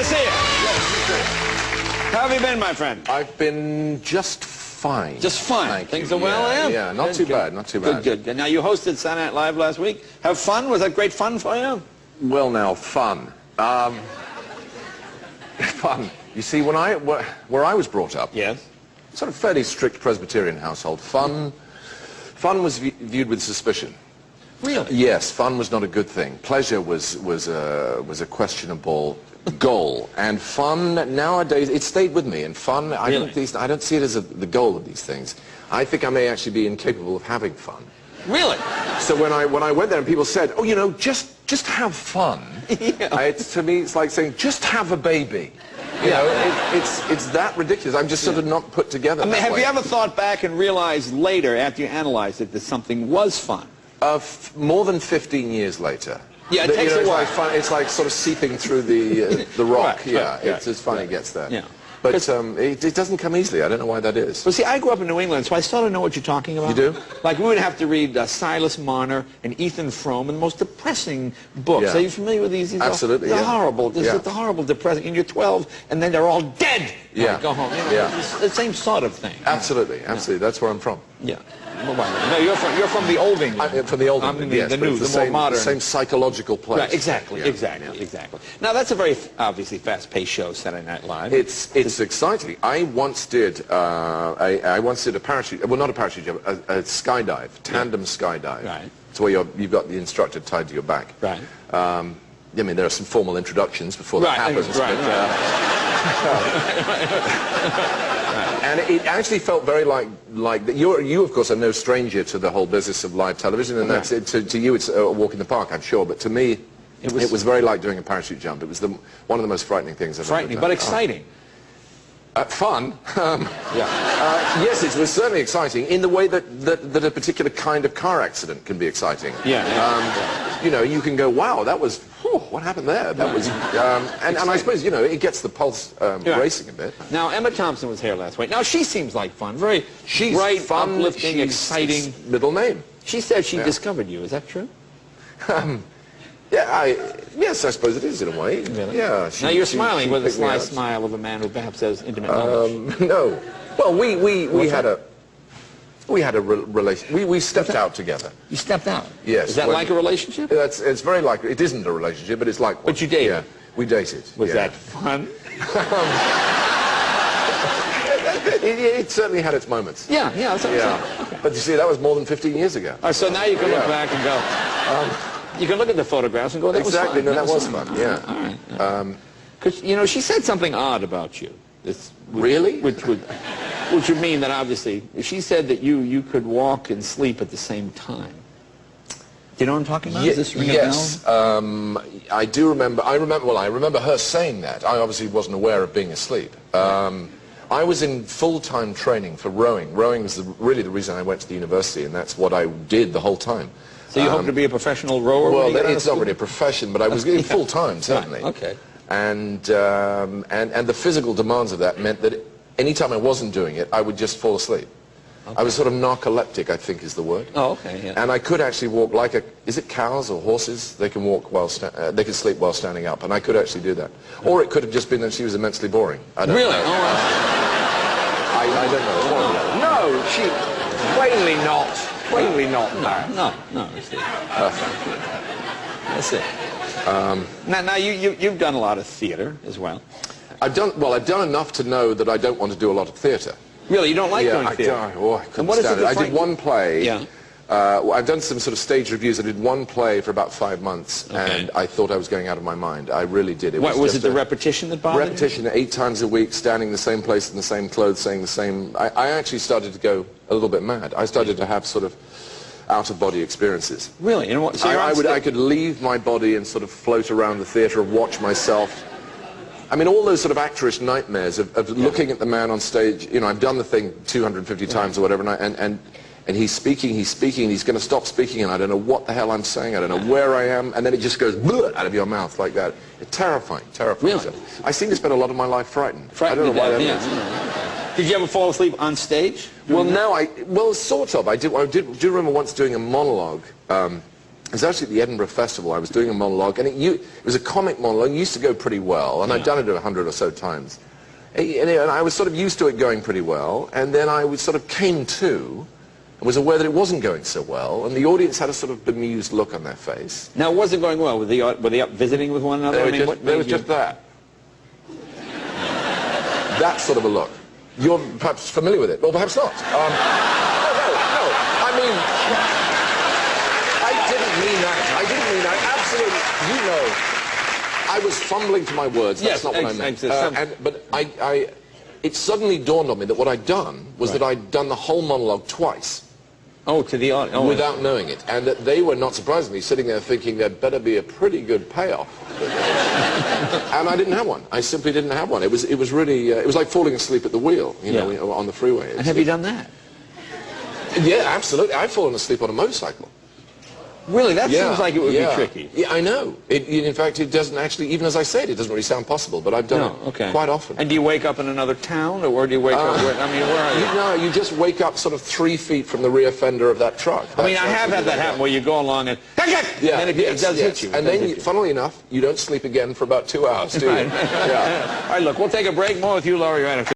to see you. How have you been, my friend? I've been just fine. Just fine. Thank Things you. are well, I am. Yeah, not too bad, not too bad. Good, good. Now, you hosted Saturday Night Live last week. Have fun? Was that great fun for you? Well, now, fun. Fun. You see, where I was brought up, Yes. sort of fairly strict Presbyterian household, fun was viewed with suspicion. Really? Yes, fun was not a good thing. Pleasure was a questionable goal, and fun nowadays it stayed with me. And fun, Really? I don't see it as the goal of these things. I think I may actually be incapable of having fun. Really? So when I went there and people said, "Oh, you know, just have fun," Yeah. To me it's like saying, "Just have a baby." You know, it's that ridiculous. I'm just sort of not put together. I mean, that have way. you ever thought back and realized later, after you analyzed it, that something was fun? More than 15 years later. Yeah, it takes a while. It's like sort of seeping through the rock. Right, Yeah, right, it's as funny gets there. Yeah. But it doesn't come easily. I don't know why that is. Well, see, I grew up in New England, so I sort of know what you're talking about. You do? Like, we would have to read Silas Marner and Ethan Frome and the most depressing books. Yeah. Are you familiar with these? Absolutely, They're yeah. horrible. Yeah. They're horrible, depressing. And you're 12, and then they're all dead. Yeah. Go home. You know, Yeah. It's the same sort of thing. Absolutely, absolutely. That's where I'm from. Yeah. No, you're from the old England. I'm from the old I'm England, the, yes, the but new, it's the more modern. the same psychological place. Right, exactly, Yeah, exactly, yeah. exactly. Now, that's a very, obviously, fast-paced show, Saturday Night Live. It's exciting. I once did I once did a parachute, well, not a parachute jump, a skydive, tandem skydive. Right. It's where you've got the instructor tied to your back. Right. I mean, there are some formal introductions before that happens. Right, And it actually felt very like that. You of course are no stranger to the whole business of live television, and that's it. To you it's a walk in the park, I'm sure, but to me it was very like doing a parachute jump. It was one of the most frightening things I've ever done. but exciting. Fun. Yeah. Yes, it was certainly exciting in the way that a particular kind of car accident can be exciting. Yeah. You know, you can go, wow, that was, whew, what happened there? That was, and I suppose, you know, it gets the pulse racing a bit. Now, Emma Thompson was here last week. Now, she seems like fun. Very She's bright, fun, uplifting, exciting. Middle name. She said she discovered you. Is that true? Yes, I suppose it is in a way. Really? Yeah. Now, you're smiling she with a picked me sly out. smile of a man who perhaps has intimate knowledge. No. Well, we had a relation. We stepped out together. You stepped out? Yes. Is that like a relationship? It's very like, it isn't a relationship, but it's like one. But you dated? Yeah, we dated. Was that fun? It certainly had its moments. Yeah, that's what I'm saying. Okay. But you see, that was more than 15 years ago. All right, so now you can look back and go, you can look at the photographs and go, that Exactly, was fun. no, that was fun, yeah. All right. Because, you know, she said something odd about you. Really? Which would mean that, obviously, she said that you could walk and sleep at the same time. Do you know what I'm talking about? Does this ring a yes, bell? I do remember. I remember her saying that. I obviously wasn't aware of being asleep. I was in full-time training for rowing. Rowing was really the reason I went to the university, and that's what I did the whole time. So you hope to be a professional rower? Well, it's not really a profession, but I was in full-time, certainly. Right, okay. And the physical demands of that meant that any time I wasn't doing it, I would just fall asleep. Okay. I was sort of narcoleptic, I think is the word. Oh, okay, yeah. And I could actually walk like is it cows or horses? They can walk while, they can sleep while standing up, and I could actually do that. Or it could have just been that she was immensely boring. I don't really? know. Oh, I don't know. One of the other. no, she, plainly not. Plainly not. No. That's it. Now you've done a lot of theater as well. I've done enough to know that I don't want to do a lot of theater. Really, you don't like doing theater? I couldn't and what is stand it it. I did one play. Yeah. I've done some sort of stage reviews. I did one play for about 5 months, Okay. and I thought I was going out of my mind. I really did. What, was it just the repetition that bothered you? Repetition 8 times a week, standing in the same place in the same clothes, saying the same. I actually started to go a little bit mad. I started to have sort of out-of-body experiences. Really? You know what? So I could leave my body and sort of float around the theatre and watch myself. I mean, all those sort of actorish nightmares of looking at the man on stage. You know, I've done the thing 250 times or whatever, and he's speaking, and he's going to stop speaking, and I don't know what the hell I'm saying, I don't know where I am, and then it just goes out of your mouth like that. It's terrifying. Really? I seem to spend a lot of my life frightened. I don't know why that is. Did you ever fall asleep on stage? Well, sort of. I do remember once doing a monologue It was actually at the Edinburgh Festival. I was doing a monologue, and it was a comic monologue. It used to go pretty well, and I'd done it 100 or so times. And I was sort of used to it going pretty well, and then I was sort of came to, and was aware that it wasn't going so well, and the audience had a sort of bemused look on their face. Now, it wasn't going well. Were they up visiting with one another? There was just that. That sort of a look. You're perhaps familiar with it, or perhaps not. No. I mean, I didn't mean that. Absolutely, you know. I was fumbling for my words. That's not what I meant. But it suddenly dawned on me that what I'd done was that I'd done the whole monologue twice. Oh, to the audience. Oh, without knowing it. And that they were, not surprisingly, sitting there thinking there'd better be a pretty good payoff. And I didn't have one. I simply didn't have one. It was really, it was like falling asleep at the wheel, you know, on the freeway. And have you done that? Yeah, absolutely. I've fallen asleep on a motorcycle. Really? That seems like it would be tricky. Yeah, I know. In fact, it doesn't actually, even as I say it, it doesn't really sound possible, but I've done it quite often. And do you wake up in another town, or where do you wake up? Where are you? No, you just wake up sort of 3 feet from the rear fender of that truck. I mean, I have had that happen where you go along and, and it does hit you. And then, funnily enough, you don't sleep again for about 2 hours, do you? All right, look, we'll take a break. More with Hugh Laurie right after.